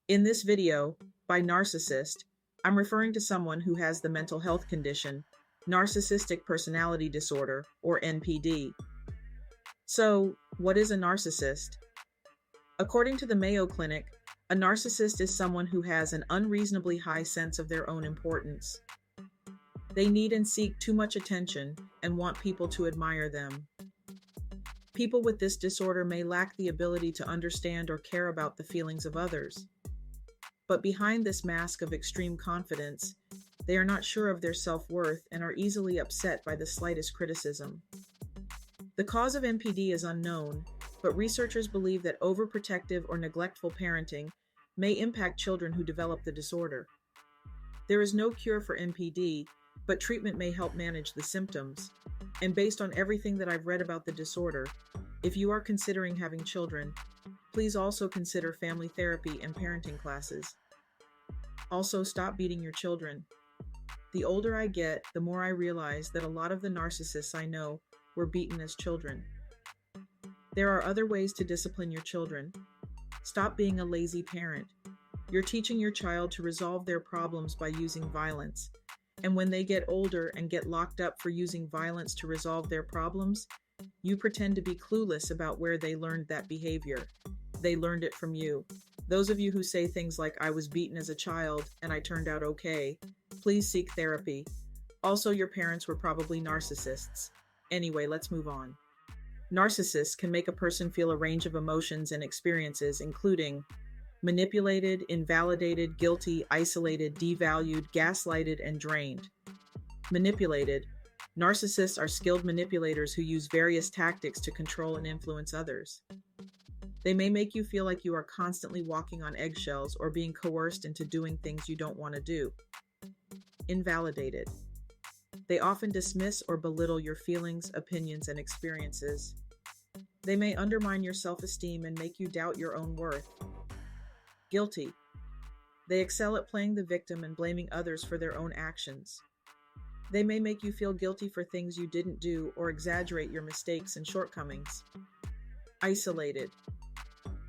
In this video, by Narcissist, I'm referring to someone who has the mental health condition, Narcissistic Personality Disorder, or NPD. So, what is a narcissist? According to the Mayo Clinic, a narcissist is someone who has an unreasonably high sense of their own importance. They need and seek too much attention and want people to admire them. People with this disorder may lack the ability to understand or care about the feelings of others. But behind this mask of extreme confidence, they are not sure of their self-worth and are easily upset by the slightest criticism. The cause of NPD is unknown, but researchers believe that overprotective or neglectful parenting may impact children who develop the disorder. There is no cure for NPD, but treatment may help manage the symptoms. And based on everything that I've read about the disorder, if you are considering having children, please also consider family therapy and parenting classes. Also, stop beating your children. The older I get, the more I realize that a lot of the narcissists I know were beaten as children. There are other ways to discipline your children. Stop being a lazy parent. You're teaching your child to resolve their problems by using violence. And when they get older and get locked up for using violence to resolve their problems, you pretend to be clueless about where they learned that behavior. They learned it from you. Those of you who say things like, "I was beaten as a child and I turned out okay," please seek therapy. Also, your parents were probably narcissists. Anyway, let's move on. Narcissists can make a person feel a range of emotions and experiences, including manipulated, invalidated, guilty, isolated, devalued, gaslighted, and drained. Manipulated. Narcissists are skilled manipulators who use various tactics to control and influence others. They may make you feel like you are constantly walking on eggshells or being coerced into doing things you don't want to do. Invalidated. They often dismiss or belittle your feelings, opinions, and experiences. They may undermine your self-esteem and make you doubt your own worth. Guilty. They excel at playing the victim and blaming others for their own actions. They may make you feel guilty for things you didn't do or exaggerate your mistakes and shortcomings. Isolated.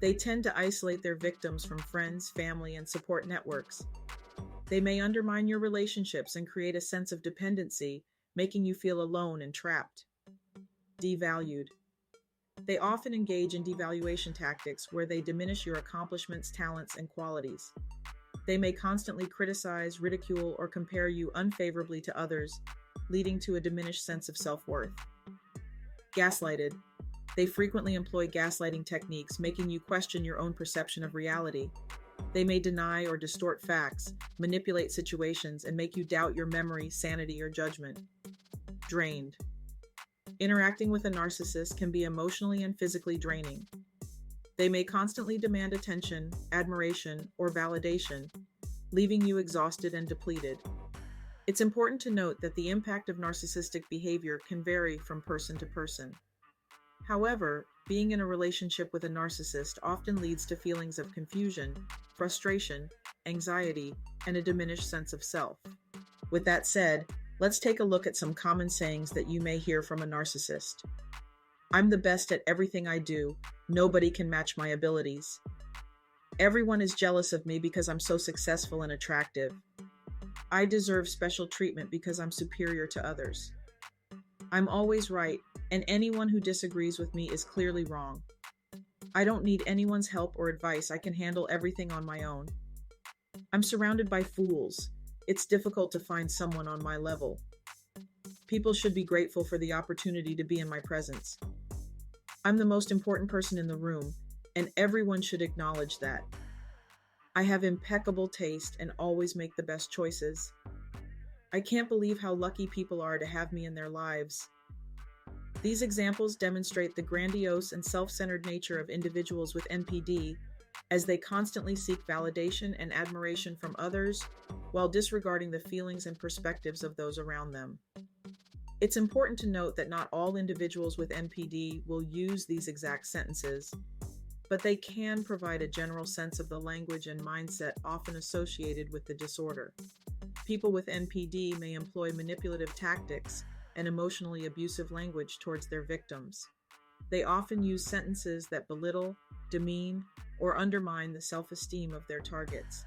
They tend to isolate their victims from friends, family, and support networks. They may undermine your relationships and create a sense of dependency, making you feel alone and trapped. Devalued. They often engage in devaluation tactics where they diminish your accomplishments, talents, and qualities. They may constantly criticize, ridicule, or compare you unfavorably to others, leading to a diminished sense of self-worth. Gaslighted. They frequently employ gaslighting techniques, making you question your own perception of reality. They may deny or distort facts, manipulate situations, and make you doubt your memory, sanity, or judgment. Drained. Interacting with a narcissist can be emotionally and physically draining. They may constantly demand attention, admiration, or validation, leaving you exhausted and depleted. It's important to note that the impact of narcissistic behavior can vary from person to person. However, being in a relationship with a narcissist often leads to feelings of confusion, frustration, anxiety, and a diminished sense of self. With that said, let's take a look at some common sayings that you may hear from a narcissist. I'm the best at everything I do. Nobody can match my abilities. Everyone is jealous of me because I'm so successful and attractive. I deserve special treatment because I'm superior to others. I'm always right, and anyone who disagrees with me is clearly wrong. I don't need anyone's help or advice. I can handle everything on my own. I'm surrounded by fools. It's difficult to find someone on my level. People should be grateful for the opportunity to be in my presence. I'm the most important person in the room, and everyone should acknowledge that. I have impeccable taste and always make the best choices. I can't believe how lucky people are to have me in their lives. These examples demonstrate the grandiose and self-centered nature of individuals with NPD, as they constantly seek validation and admiration from others while disregarding the feelings and perspectives of those around them. It's important to note that not all individuals with NPD will use these exact sentences, but they can provide a general sense of the language and mindset often associated with the disorder. People with NPD may employ manipulative tactics and emotionally abusive language towards their victims. They often use sentences that belittle, demean, or undermine the self-esteem of their targets.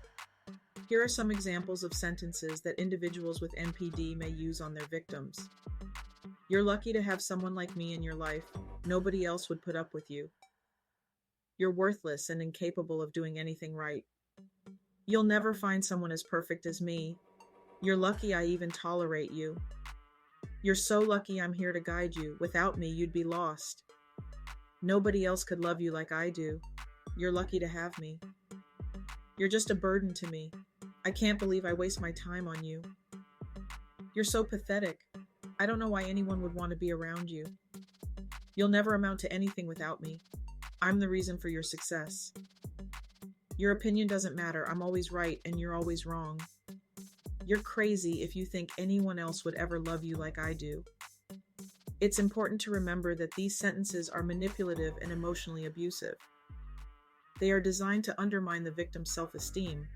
Here are some examples of sentences that individuals with NPD may use on their victims. You're lucky to have someone like me in your life. Nobody else would put up with you. You're worthless and incapable of doing anything right. You'll never find someone as perfect as me. You're lucky I even tolerate you. You're so lucky I'm here to guide you. Without me, you'd be lost. Nobody else could love you like I do. You're lucky to have me. You're just a burden to me. I can't believe I waste my time on you. You're so pathetic. I don't know why anyone would want to be around you. You'll never amount to anything without me. I'm the reason for your success. Your opinion doesn't matter. I'm always right and you're always wrong. You're crazy if you think anyone else would ever love you like I do. It's important to remember that these sentences are manipulative and emotionally abusive. They are designed to undermine the victim's self-esteem,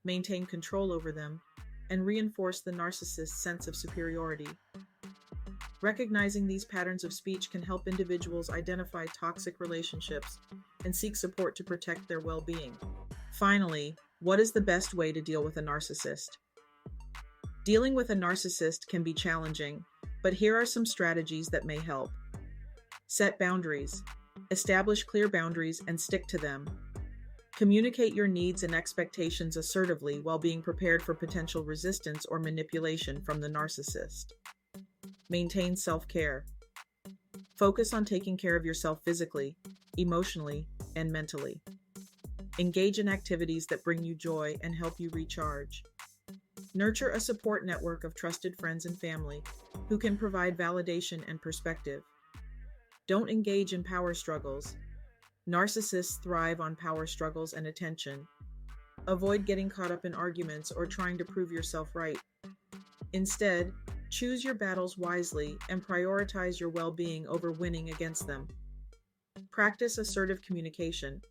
maintain control over them, and reinforce the narcissist's sense of superiority. Recognizing these patterns of speech can help individuals identify toxic relationships and seek support to protect their well-being. Finally, what is the best way to deal with a narcissist? Dealing with a narcissist can be challenging, but here are some strategies that may help. Set boundaries. Establish clear boundaries and stick to them. Communicate your needs and expectations assertively while being prepared for potential resistance or manipulation from the narcissist. Maintain self-care. Focus on taking care of yourself physically, emotionally, and mentally. Engage in activities that bring you joy and help you recharge. Nurture a support network of trusted friends and family who can provide validation and perspective. Don't engage in power struggles. Narcissists thrive on power struggles and attention. Avoid getting caught up in arguments or trying to prove yourself right. Instead, choose your battles wisely and prioritize your well-being over winning against them. Practice assertive communication.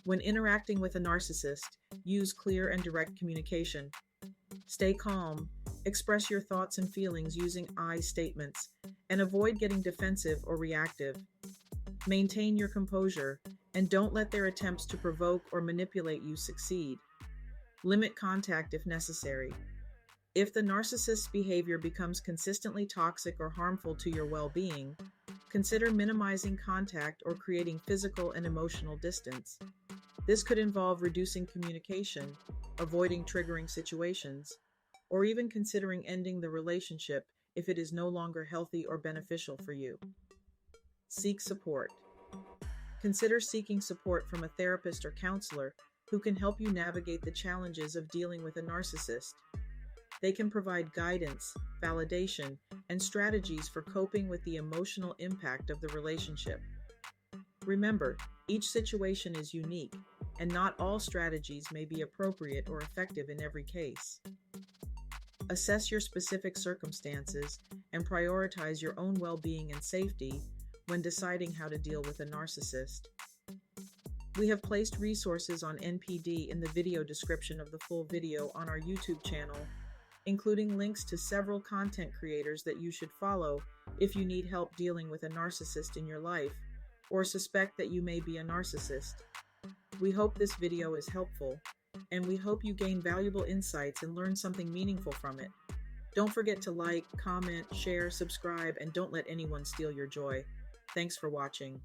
When interacting with a narcissist, use clear and direct communication. Stay calm, express your thoughts and feelings using I statements, and avoid getting defensive or reactive. Maintain your composure, and don't let their attempts to provoke or manipulate you succeed. Limit contact if necessary. If the narcissist's behavior becomes consistently toxic or harmful to your well-being, consider minimizing contact or creating physical and emotional distance. This could involve reducing communication, avoiding triggering situations, or even considering ending the relationship if it is no longer healthy or beneficial for you. Seek support. Consider seeking support from a therapist or counselor who can help you navigate the challenges of dealing with a narcissist. They can provide guidance, validation, and strategies for coping with the emotional impact of the relationship. Remember, each situation is unique, and not all strategies may be appropriate or effective in every case. Assess your specific circumstances and prioritize your own well-being and safety when deciding how to deal with a narcissist. We have placed resources on NPD in the video description of the full video on our YouTube channel, including links to several content creators that you should follow if you need help dealing with a narcissist in your life or suspect that you may be a narcissist. We hope this video is helpful, and we hope you gain valuable insights and learn something meaningful from it. Don't forget to like, comment, share, subscribe, and don't let anyone steal your joy. Thanks for watching.